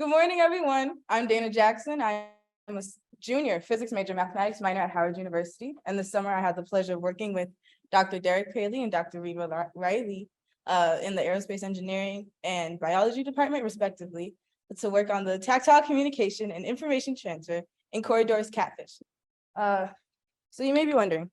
Good morning, everyone. I'm Dayna Jackson. I'm a junior physics major, mathematics minor at Howard University. And this summer, I had the pleasure of working with Dr. Derek Paley and Dr. Reed Riley in the aerospace engineering and biology department, respectively, to work on the tactile communication and information transfer in Corydoras Catfish. So you may be wondering,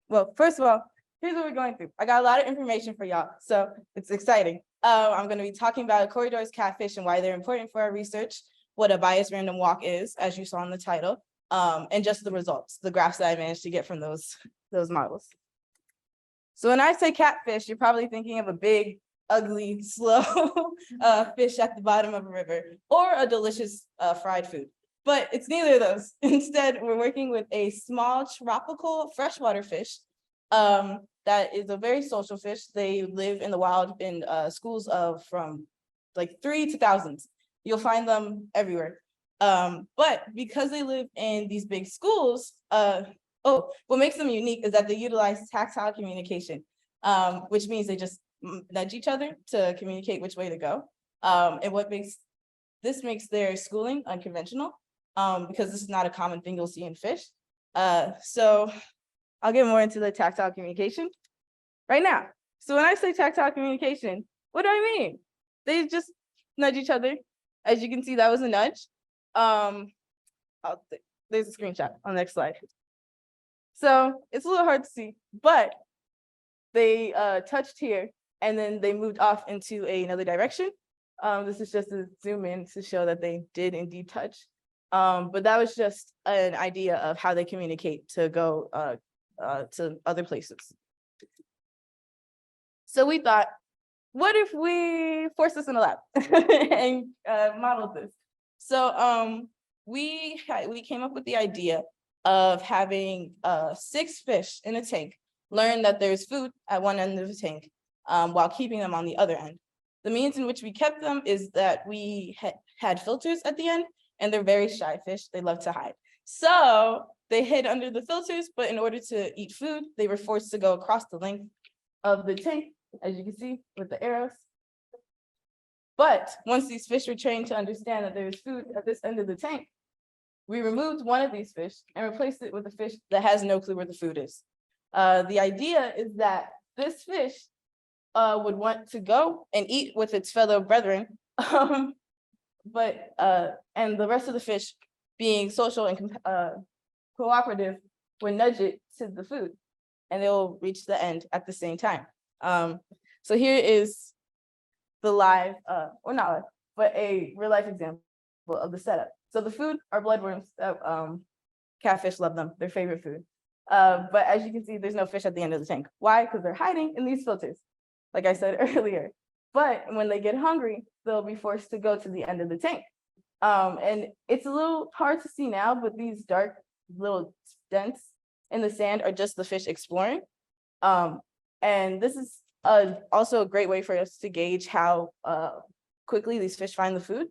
well, first of all, here's what we're going through. I got a lot of information for y'all, so it's exciting. I'm going to be talking about Corydoras Catfish and why they're important for our research, what a biased random walk is, as you saw in the title, and just the results, the graphs that I managed to get from those models. So when I say catfish, you're probably thinking of a big, ugly, slow fish at the bottom of a river, or a delicious fried food. But it's neither of those. Instead, we're working with a small tropical freshwater fish that is a very social fish. They live in the wild in schools of from like 3 to thousands. You'll find them everywhere. But because they live in these big schools, what makes them unique is that they utilize tactile communication, which means they just nudge each other to communicate which way to go. And what makes their schooling unconventional, because this is not a common thing you'll see in fish. So I'll get more into the tactile communication right now. So when I say tactile communication, what do I mean? They just nudge each other. As you can see, that was a nudge. There's a screenshot on the next slide. So it's a little hard to see, but they touched here and then they moved off into another direction. This is just a zoom in to show that they did indeed touch. But that was just an idea of how they communicate to go to other places. So we thought, what if we force this in a lab and modeled this? So we came up with the idea of having 6 fish in a tank learn that there's food at one end of the tank while keeping them on the other end. The means in which we kept them is that we had filters at the end, and they're very shy fish. They love to hide. So they hid under the filters, but in order to eat food, they were forced to go across the length of the tank, as you can see with the arrows. But once these fish were trained to understand that there is food at this end of the tank, we removed one of these fish and replaced it with a fish that has no clue where the food is. The idea is that this fish would want to go and eat with its fellow brethren, and the rest of the fish, being social and cooperative, would nudge it to the food, and they'll reach the end at the same time. So here is the live, or not live, but a real life example of the setup. So the food are bloodworms. Catfish love them, their favorite food. But as you can see, there's no fish at the end of the tank. Why? Because they're hiding in these filters, like I said earlier. But when they get hungry, they'll be forced to go to the end of the tank. And it's a little hard to see now, but these dark little dents in the sand are just the fish exploring. And this is also a great way for us to gauge how quickly these fish find the food.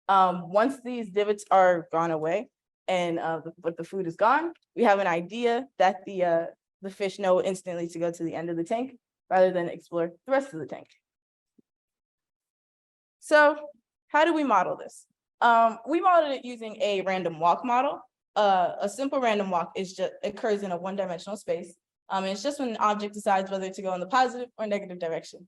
Once these divots are gone away and but the food is gone, we have an idea that the fish know instantly to go to the end of the tank rather than explore the rest of the tank. So how do we model this? We modeled it using a random walk model. A simple random walk occurs in a one-dimensional space. And it's just when an object decides whether to go in the positive or negative direction.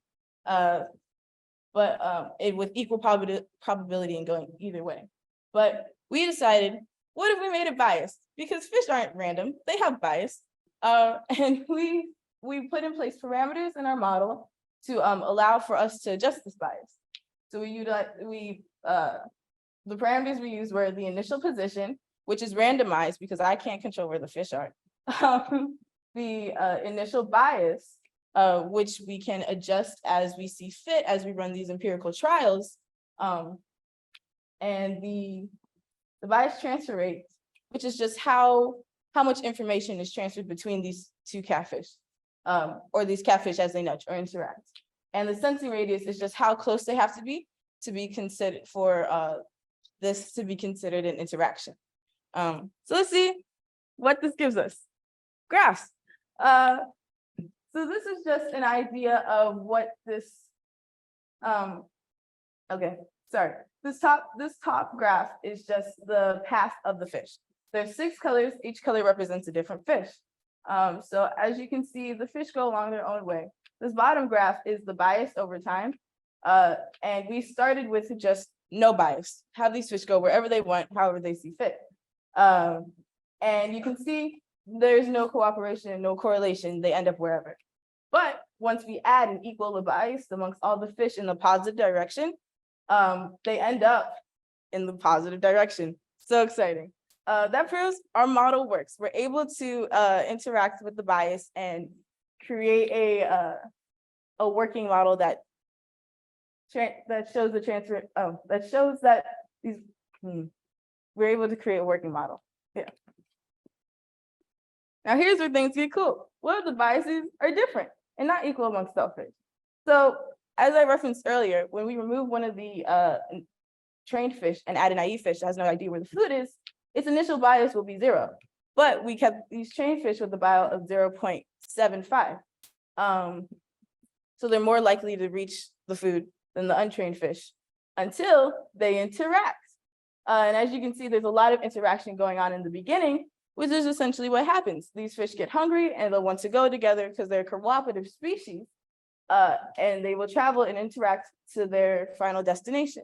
With equal probability in going either way. But we decided, what if we made it biased? Because fish aren't random, they have bias. And we put in place parameters in our model to allow for us to adjust this bias. So the parameters we used were the initial position, which is randomized because I can't control where the fish are. The initial bias, which we can adjust as we see fit as we run these empirical trials, and the bias transfer rate, which is just how much information is transferred between these two catfish, or these catfish as they nudge or interact. And the sensing radius is just how close they have to be considered for this to be considered an interaction. So let's see what this gives us. Graphs. So this is just an idea of what this, okay, sorry, this top graph is just the path of the fish. There's 6 colors, each color represents a different fish. So as you can see, the fish go along their own way. This bottom graph is the bias over time. And we started with just no bias, have these fish go wherever they want, however they see fit. And you can see there's no cooperation, no correlation, they end up wherever. But once we add and equal the bias amongst all the fish in the positive direction, they end up in the positive direction. So exciting. That proves our model works. We're able to interact with the bias and create a working model that shows the transfer. That shows that these we're able to create a working model. Yeah. Now here's where things get cool. What if the biases are different and not equal amongst all fish? So as I referenced earlier, when we remove one of the trained fish and add a naive fish that has no idea where the food is, its initial bias will be 0. But we kept these trained fish with a bias of 0.75. So they're more likely to reach the food than the untrained fish until they interact. And as you can see, there's a lot of interaction going on in the beginning, which is essentially what happens. These fish get hungry and they'll want to go together because they're a cooperative species, and they will travel and interact to their final destination.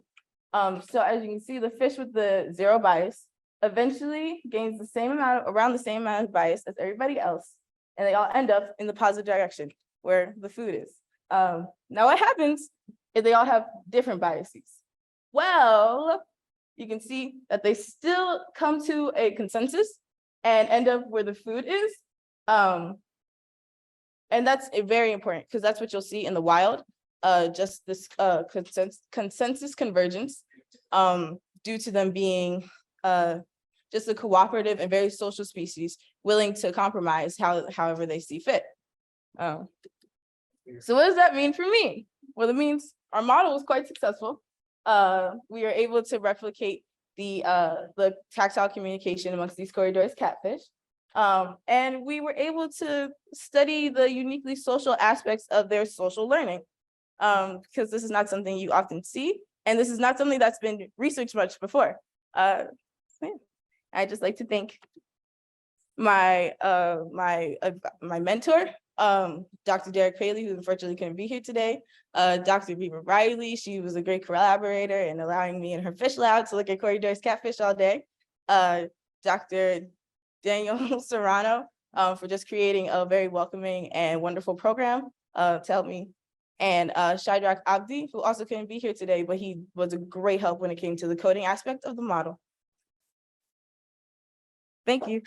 So as you can see, the fish with the 0 bias eventually gains the same amount, around the same amount of bias as everybody else, and they all end up in the positive direction where the food is. Now what happens if they all have different biases? Well, you can see that they still come to a consensus and end up where the food is. And that's very important because that's what you'll see in the wild, just this consensus convergence, due to them being just a cooperative and very social species willing to compromise however they see fit. So what does that mean for me? Well, it means our model was quite successful. We are able to replicate the tactile communication amongst these Corydoras catfish. And we were able to study the uniquely social aspects of their social learning, because this is not something you often see, and this is not something that's been researched much before. I'd just like to thank my mentor, Dr. Derek Paley, who unfortunately couldn't be here today, Dr. Reba Riley. She was a great collaborator in allowing me in her fish lab to look at Corydoras catfish all day. Dr. Daniel Serrano, for just creating a very welcoming and wonderful program to help me. And Shadrach Abdi, who also couldn't be here today, but he was a great help when it came to the coding aspect of the model. Thank you.